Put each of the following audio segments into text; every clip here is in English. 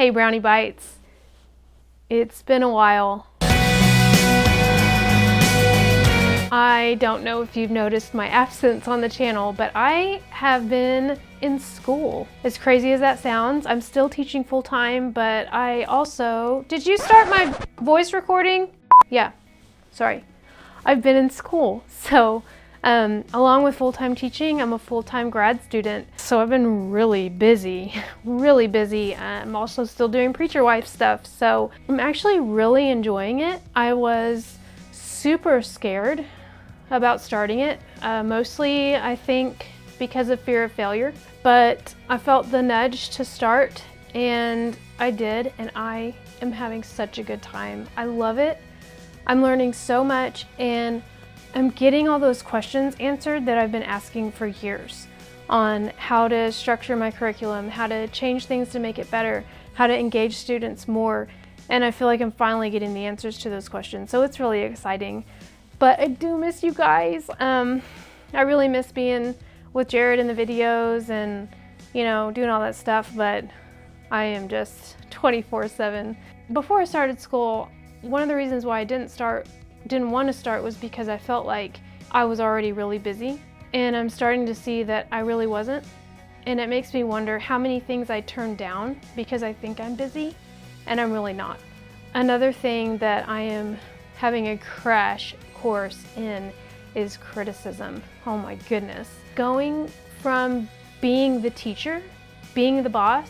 Hey Brownie Bites, it's been a while. I don't know if you've noticed my absence on the channel, but I have been in school. As crazy as that sounds, I'm still teaching full-time, but I also... Did you start my voice recording? Yeah, sorry. I've been in school, so along with full-time teaching, I'm a full-time grad student. So I've been really busy, really busy. I'm also still doing preacher wife stuff, so I'm actually really enjoying it. I was super scared about starting it, mostly I think because of fear of failure, but I felt the nudge to start and I did, and I am having such a good time. I love it. I'm learning so much and I'm getting all those questions answered that I've been asking for years on how to structure my curriculum, how to change things to make it better, how to engage students more, and I feel like I'm finally getting the answers to those questions, so it's really exciting. But I do miss you guys. I really miss being with Jared in the videos and, you know, doing all that stuff, but I am just 24/7. Before I started school, one of the reasons why I didn't want to start was because I felt like I was already really busy, and I'm starting to see that I really wasn't. And it makes me wonder how many things I turned down because I think I'm busy and I'm really not. Another thing that I am having a crash course in is criticism. Oh my goodness. Going from being the teacher, being the boss,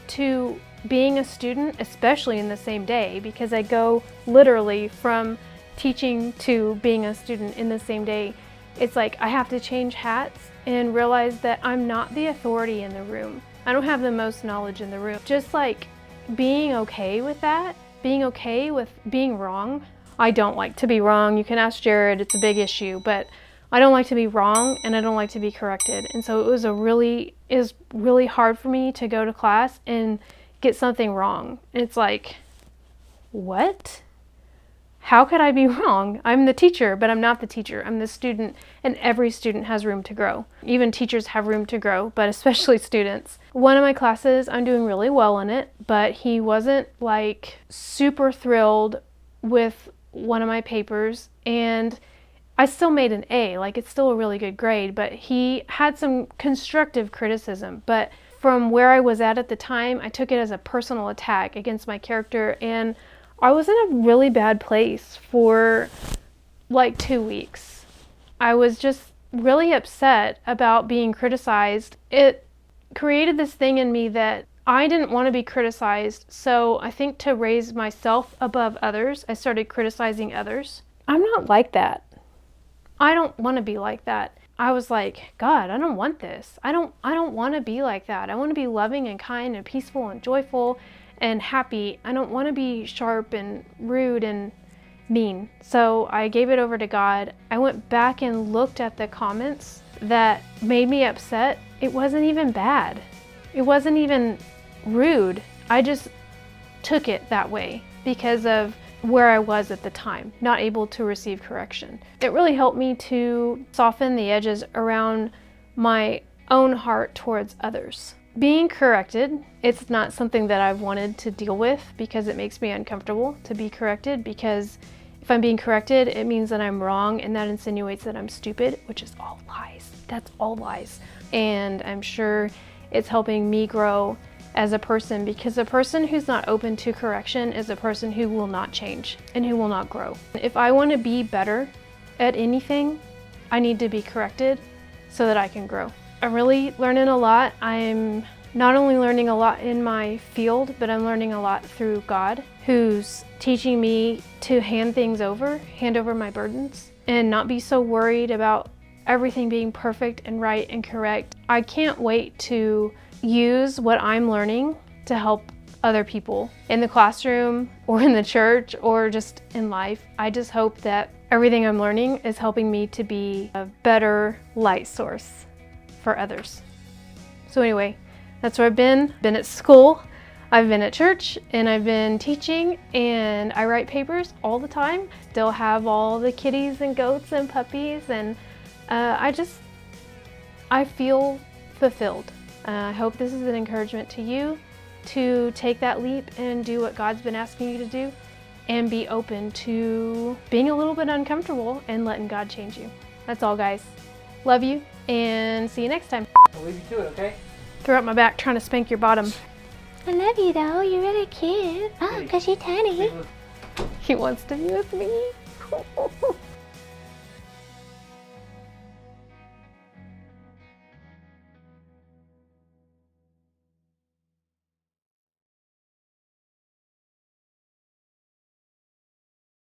to being a student, especially in the same day, because I go literally from teaching to being a student in the same day. It's like I have to change hats and realize that I'm not the authority in the room. I don't have the most knowledge in the room. Just like being okay with that, being okay with being wrong. I don't like to be wrong. You can ask Jared, it's a big issue, but I don't like to be wrong and I don't like to be corrected. And so it was really hard for me to go to class and get something wrong. It's like, what? How could I be wrong? I'm the teacher, but I'm not the teacher. I'm the student, and every student has room to grow. Even teachers have room to grow, but especially students. One of my classes, I'm doing really well in it, but he wasn't like super thrilled with one of my papers, and I still made an A, like it's still a really good grade, but he had some constructive criticism. But from where I was at the time, I took it as a personal attack against my character, and I was in a really bad place for like 2 weeks. I was just really upset about being criticized. It created this thing in me that I didn't want to be criticized, so I think to raise myself above others, I started criticizing others. I'm not like that. I don't want to be like that. I was like, God, I don't want this. I don't want to be like that. I want to be loving and kind and peaceful and joyful and happy. I don't want to be sharp and rude and mean. So I gave it over to God. I went back and looked at the comments that made me upset. It wasn't even bad. It wasn't even rude. I just took it that way because of where I was at the time, not able to receive correction. It really helped me to soften the edges around my own heart towards others. Being corrected, it's not something that I've wanted to deal with because it makes me uncomfortable to be corrected, because if I'm being corrected, it means that I'm wrong, and that insinuates that I'm stupid, which is all lies. That's all lies. And I'm sure it's helping me grow as a person, because a person who's not open to correction is a person who will not change and who will not grow. If I want to be better at anything, I need to be corrected so that I can grow. I'm really learning a lot. I'm not only learning a lot in my field, but I'm learning a lot through God, who's teaching me to hand over my burdens, and not be so worried about everything being perfect and right and correct. I can't wait to use what I'm learning to help other people in the classroom or in the church or just in life. I just hope that everything I'm learning is helping me to be a better light source for others. So anyway, that's where I've been at school, I've been at church, and I've been teaching, and I write papers all the time. Still have all the kitties and goats and puppies, and I feel fulfilled. I hope this is an encouragement to you. to take that leap and do what God's been asking you to do, and be open to being a little bit uncomfortable and letting God change you. That's all, guys. Love you, and see you next time. I'll leave you to it, okay? Throw up my back trying to spank your bottom. I love you though, you're really cute. Oh, because you're tiny. He wants to be with me.